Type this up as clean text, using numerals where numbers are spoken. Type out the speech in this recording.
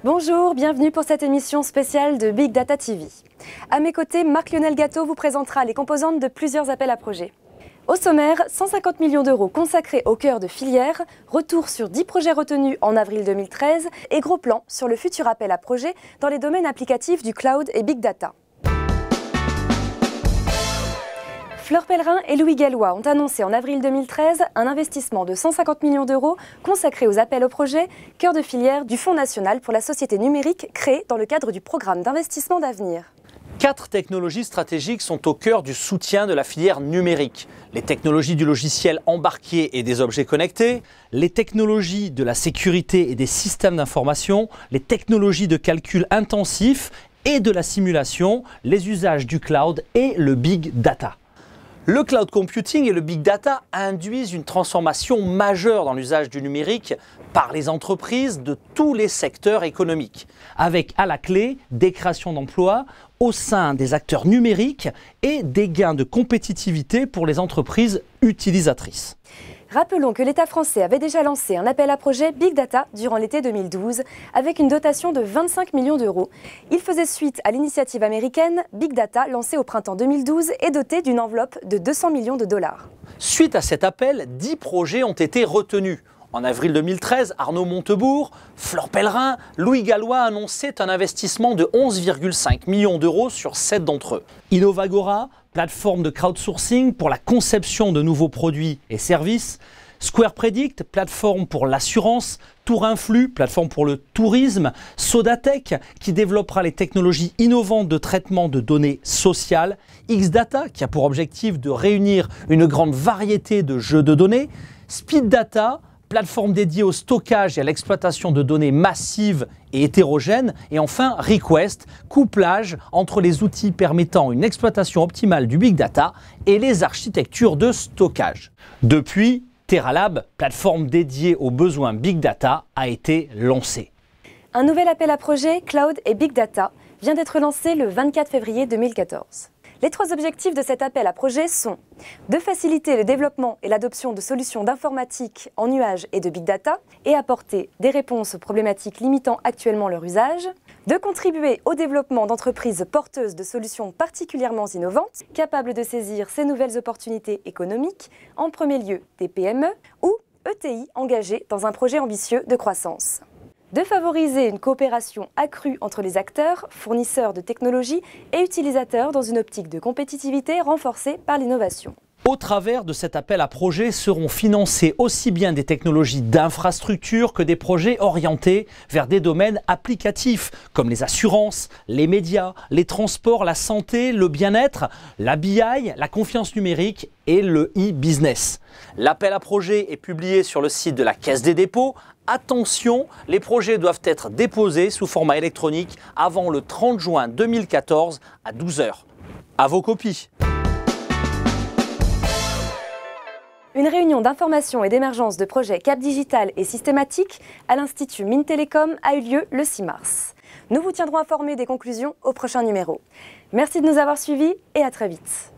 Bonjour, bienvenue pour cette émission spéciale de Big Data TV. À mes côtés, Marc-Lionel Gâteau vous présentera les composantes de plusieurs appels à projets. Au sommaire, 150 millions d'euros consacrés au cœur de filière, retour sur 10 projets retenus en avril 2013 et gros plan sur le futur appel à projets dans les domaines applicatifs du cloud et Big Data. Fleur Pellerin et Louis Gallois ont annoncé en avril 2013 un investissement de 150 millions d'euros consacré aux appels aux projets, cœur de filière du Fonds national pour la société numérique créé dans le cadre du programme d'investissement d'avenir. 4 technologies stratégiques sont au cœur du soutien de la filière numérique. Les technologies du logiciel embarqué et des objets connectés, les technologies de la sécurité et des systèmes d'information, les technologies de calcul intensif et de la simulation, les usages du cloud et le big data. Le cloud computing et le big data induisent une transformation majeure dans l'usage du numérique par les entreprises de tous les secteurs économiques, avec à la clé des créations d'emplois au sein des acteurs numériques et des gains de compétitivité pour les entreprises utilisatrices. Rappelons que l'État français avait déjà lancé un appel à projet Big Data durant l'été 2012 avec une dotation de 25 millions d'euros. Il faisait suite à l'initiative américaine Big Data lancée au printemps 2012 et dotée d'une enveloppe de 200 millions de dollars. Suite à cet appel, 10 projets ont été retenus. En avril 2013, Arnaud Montebourg, Fleur Pellerin, Louis Gallois annonçaient un investissement de 11,5 millions d'euros sur 7 d'entre eux. Innovagora, plateforme de crowdsourcing pour la conception de nouveaux produits et services. Square Predict, plateforme pour l'assurance. Tourinflux, plateforme pour le tourisme. Sodatech, qui développera les technologies innovantes de traitement de données sociales. Xdata, qui a pour objectif de réunir une grande variété de jeux de données. Speed Data, plateforme dédiée au stockage et à l'exploitation de données massives et hétérogènes. Et enfin, Request, couplage entre les outils permettant une exploitation optimale du big data et les architectures de stockage. Depuis, TerraLab, plateforme dédiée aux besoins big data, a été lancée. Un nouvel appel à projet Cloud et Big Data vient d'être lancé le 24 février 2014. Les 3 objectifs de cet appel à projet sont de faciliter le développement et l'adoption de solutions d'informatique en nuage et de big data et apporter des réponses aux problématiques limitant actuellement leur usage, de contribuer au développement d'entreprises porteuses de solutions particulièrement innovantes, capables de saisir ces nouvelles opportunités économiques, en premier lieu des PME ou ETI engagées dans un projet ambitieux de croissance. De favoriser une coopération accrue entre les acteurs, fournisseurs de technologies et utilisateurs dans une optique de compétitivité renforcée par l'innovation. Au travers de cet appel à projet seront financés aussi bien des technologies d'infrastructure que des projets orientés vers des domaines applicatifs comme les assurances, les médias, les transports, la santé, le bien-être, la BI, la confiance numérique et le e-business. L'appel à projet est publié sur le site de la Caisse des dépôts. Attention, les projets doivent être déposés sous format électronique avant le 30 juin 2014 à 12 h. À vos copies. Une réunion d'information et d'émergence de projets Cap Digital et systématique à l'Institut Mines Télécom a eu lieu le 6 mars. Nous vous tiendrons informés des conclusions au prochain numéro. Merci de nous avoir suivis et à très vite.